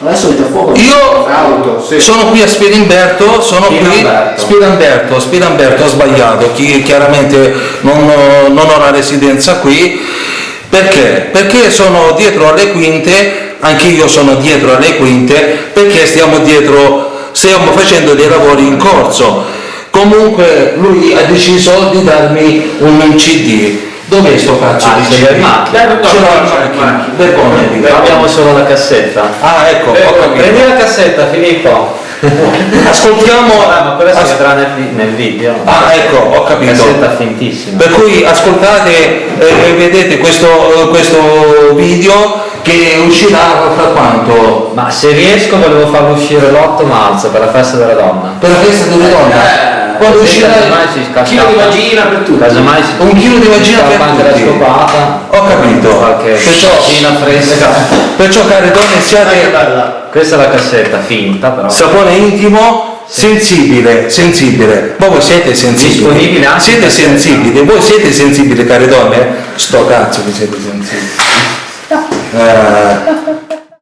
Adesso mette a fuoco. Io auto, sì. sono qui a Spielamberto, Spielamberto, ho sbagliato, chiaramente non ho la residenza qui. Perché? Perché sono dietro alle quinte, anche io sono dietro alle quinte, perché stiamo facendo dei lavori in corso. Comunque lui ha deciso di darmi un CD. Dov'è sto cazzo di CD? Abbiamo solo la cassetta. Ah, ecco, ho capito. Prendi la cassetta, Filippo. Ascoltiamo. Ma quella si vedrà nel video. Ah, ecco, ho capito. Cassetta fintissima. Per cui ascoltate e vedete questo video che uscirà fra quanto? Ma se riesco volevo farlo uscire l'8 marzo per la festa della donna. Per la festa delle donne? Quando uscirà un chilo di vagina per tutti. Casomai un chilo di vagina per anche la tutti. scopata. Ho capito. Perciò fresca. Perciò care donne siate Questa è la cassetta finta però. sapone intimo, sensibile. Ma voi siete sensibili. Disponibile anche Siete in cassetta. sensibili. Voi siete sensibili, care donne? Sto cazzo che siete sensibili.